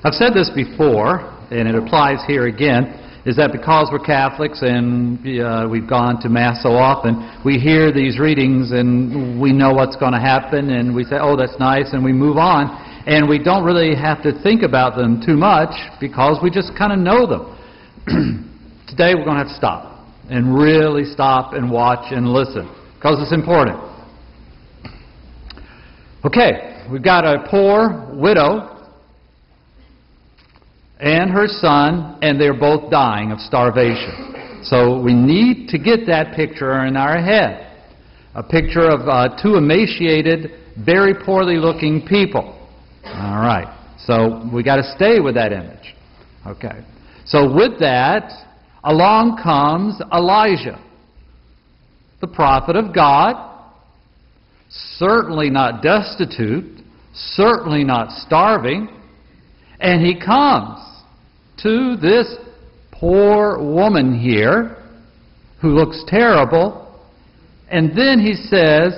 I've said this before, and it applies here again, is that because we're Catholics and we've gone to Mass so often, we hear these readings and we know what's going to happen, and we say, oh, that's nice, and we move on, and we don't really have to think about them too much because we just kind of know them. Today we're going to have to stop and really stop and watch and listen because it's important. Okay, we've got a poor widow and her son, and they're both dying of starvation. So we need to get that picture in our head. A picture of two emaciated, very poorly looking people. All right. So we got to stay with that image. Okay. So with that, along comes Elijah, the prophet of God, certainly not destitute, certainly not starving, and he comes to this poor woman here who looks terrible, and then he says,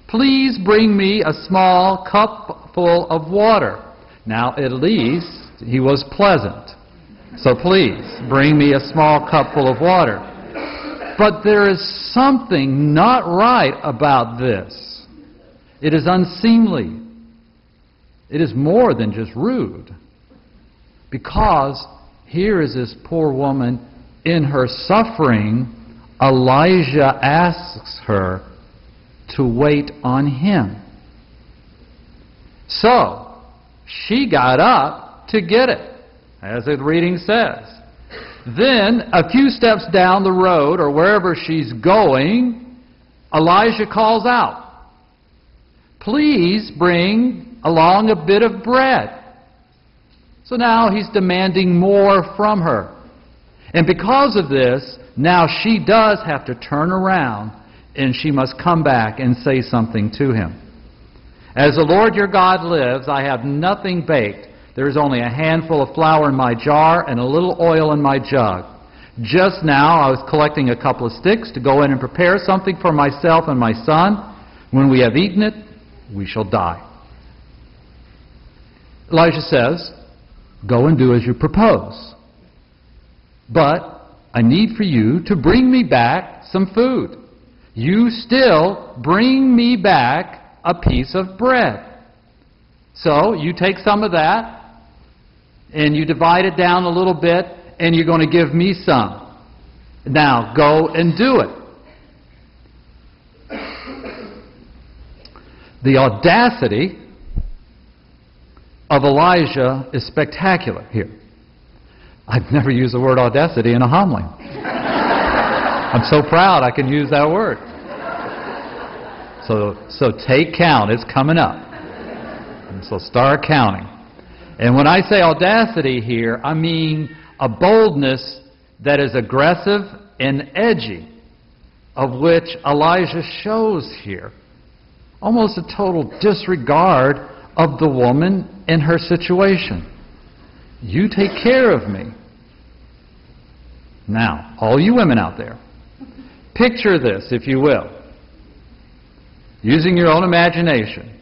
please bring me a small cupful of water. Now, at least he was pleasant. So please, bring me a small cupful of water. But there is something not right about this. It is unseemly. It is more than just rude. Because here is this poor woman in her suffering. Elijah asks her to wait on him. So, she got up to get it, as the reading says. Then, a few steps down the road, or wherever she's going, Elijah calls out, please bring along a bit of bread. So now he's demanding more from her. And because of this, now she does have to turn around and she must come back and say something to him. As the Lord your God lives, I have nothing baked. There is only a handful of flour in my jar and a little oil in my jug. Just now I was collecting a couple of sticks to go in and prepare something for myself and my son. When we have eaten it, we shall die. Elijah says, go and do as you propose. But I need for you to bring me back some food. You still bring me back a piece of bread. So you take some of that and you divide it down a little bit and you're going to give me some. Now go and do it. The audacity of Elijah is spectacular here. I've never used the word audacity in a homily. I'm so proud I can use that word. So take count. It's coming up. And so start counting. And when I say audacity here, I mean a boldness that is aggressive and edgy, of which Elijah shows here. Almost a total disregard of the woman in her situation. You take care of me. Now, all you women out there, picture this, if you will, using your own imagination.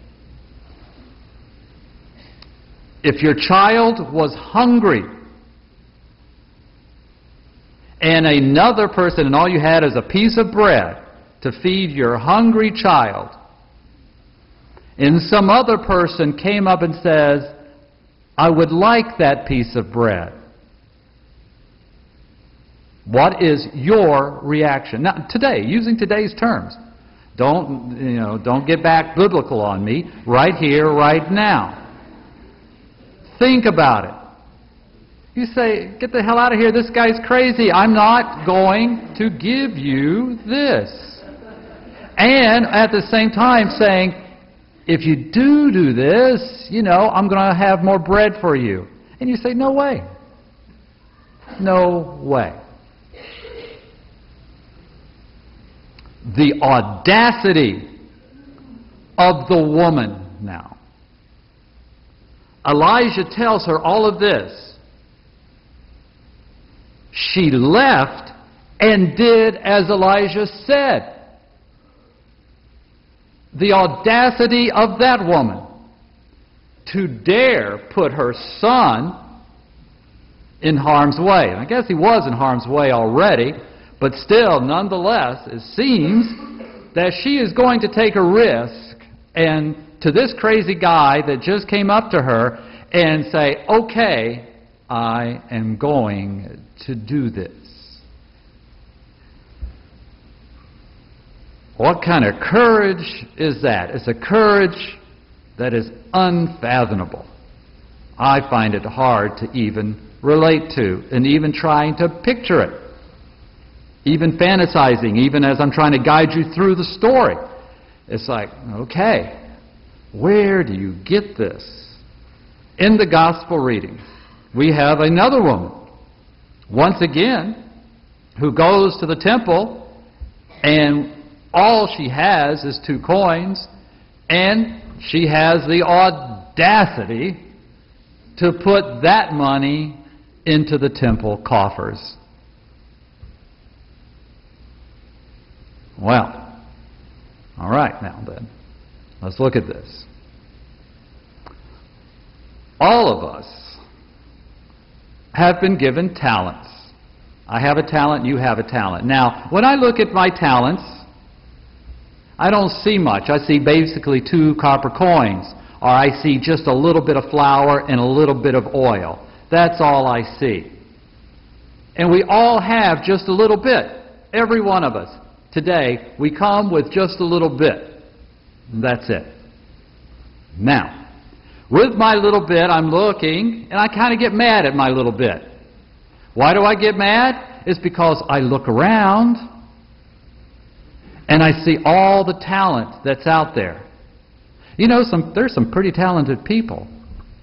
If your child was hungry and another person, and all you had is a piece of bread to feed your hungry child, and some other person came up and says, I would like that piece of bread. What is your reaction? Now, today, using today's terms, don't get back biblical on me. Right here, right now. Think about it. You say, get the hell out of here. This guy's crazy. I'm not going to give you this. And at the same time saying, if you do this, I'm going to have more bread for you. And you say, no way. No way. The audacity of the woman now. Elijah tells her all of this. She left and did as Elijah said. The audacity of that woman to dare put her son in harm's way. And I guess he was in harm's way already, but still, nonetheless, it seems that she is going to take a risk and to this crazy guy that just came up to her and say, okay, I am going to do this. What kind of courage is that? It's a courage that is unfathomable. I find it hard to even relate to, and even trying to picture it. Even fantasizing, even as I'm trying to guide you through the story. It's like, okay, where do you get this? In the gospel reading, we have another woman, once again, who goes to the temple, and all she has is 2 coins, and she has the audacity to put that money into the temple coffers. Well, all right now then, let's look at this. All of us have been given talents. I have a talent, you have a talent. Now, when I look at my talents, I don't see much. I see basically 2 copper coins, or I see just a little bit of flour and a little bit of oil. That's all I see. And we all have just a little bit. Every one of us. Today, we come with just a little bit. That's it. Now, with my little bit, I'm looking, and I kind of get mad at my little bit. Why do I get mad? It's because I look around, and I see all the talent that's out there. You know, there's some pretty talented people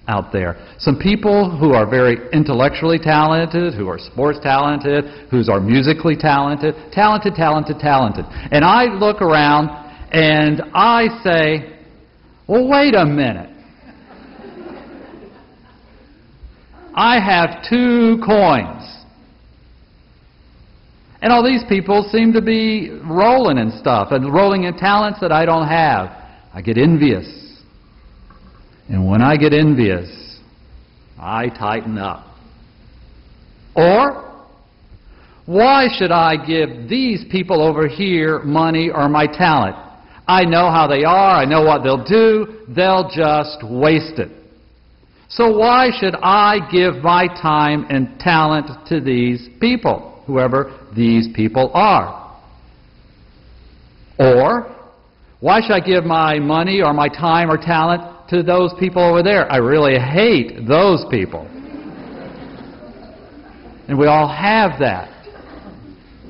out there. Some people who are very intellectually talented, who are sports talented, who are musically talented. And I look around and I say, well, wait a minute. I have 2 coins. And all these people seem to be rolling in stuff and rolling in talents that I don't have. I get envious. And when I get envious, I tighten up. Or, why should I give these people over here money or my talent? I know how they are. I know what they'll do. They'll just waste it. So why should I give my time and talent to these people, whoever these people are? Or, why should I give my money or my time or talent to those people over there? I really hate those people. And we all have that.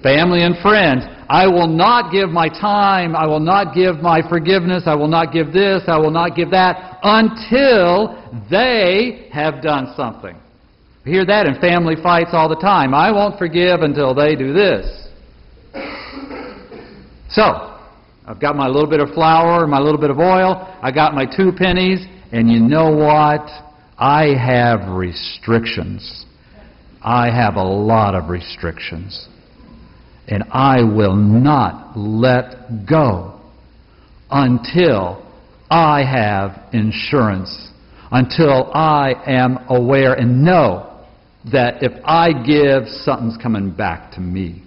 Family and friends. I will not give my time, I will not give my forgiveness, I will not give this, I will not give that until they have done something. We hear that in family fights all the time. I won't forgive until they do this. So, I've got my little bit of flour, my little bit of oil, I got my 2 pennies, and you know what? I have restrictions. I have a lot of restrictions. And I will not let go until I have insurance, until I am aware and know that if I give, something's coming back to me.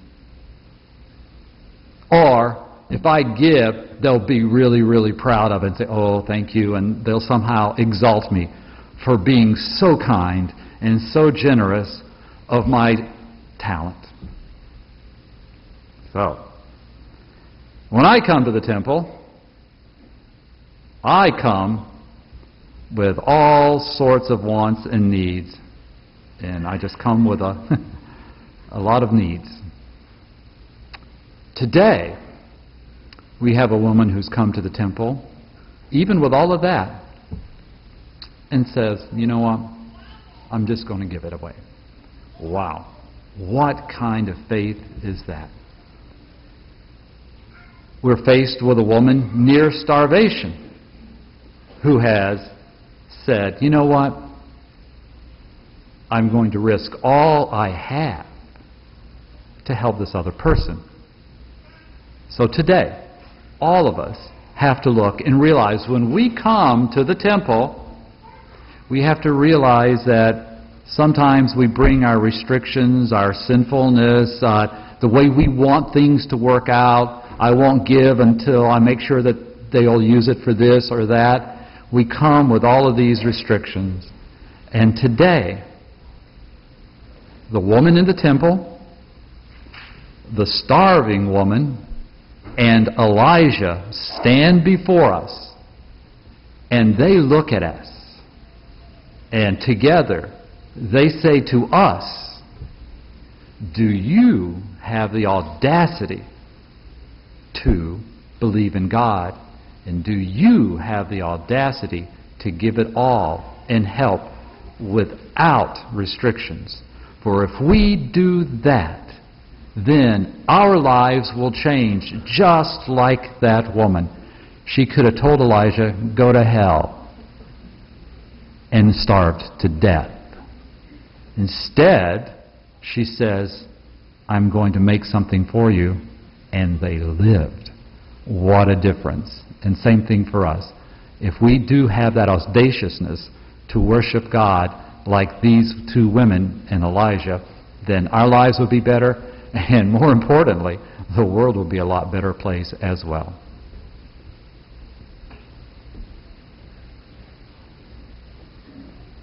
Or, if I give, they'll be really, really proud of it and say, oh, thank you, and they'll somehow exalt me for being so kind and so generous of my talent. So, when I come to the temple, I come with all sorts of wants and needs, and I just come with a lot of needs. Today, we have a woman who's come to the temple, even with all of that, and says, you know what, I'm just going to give it away. Wow. What kind of faith is that? We're faced with a woman near starvation who has said, you know what, I'm going to risk all I have to help this other person. So today, all of us have to look and realize when we come to the temple, We have to realize that sometimes we bring our restrictions, our sinfulness, the way we want things to work out. I won't give until I make sure that they'll use it for this or that. We come with all of these restrictions. And today, the woman in the temple, the starving woman, and Elijah stand before us, and they look at us, and together they say to us, do you have the audacity to believe in God? And do you have the audacity to give it all and help without restrictions? For if we do that, then our lives will change just like that woman. She could have told Elijah, go to hell, and starved to death. Instead, she says, I'm going to make something for you, and they lived. What a difference. And same thing for us. If we do have that audaciousness to worship God like these two women and Elijah, then our lives would be better, and more importantly, the world would be a lot better place as well.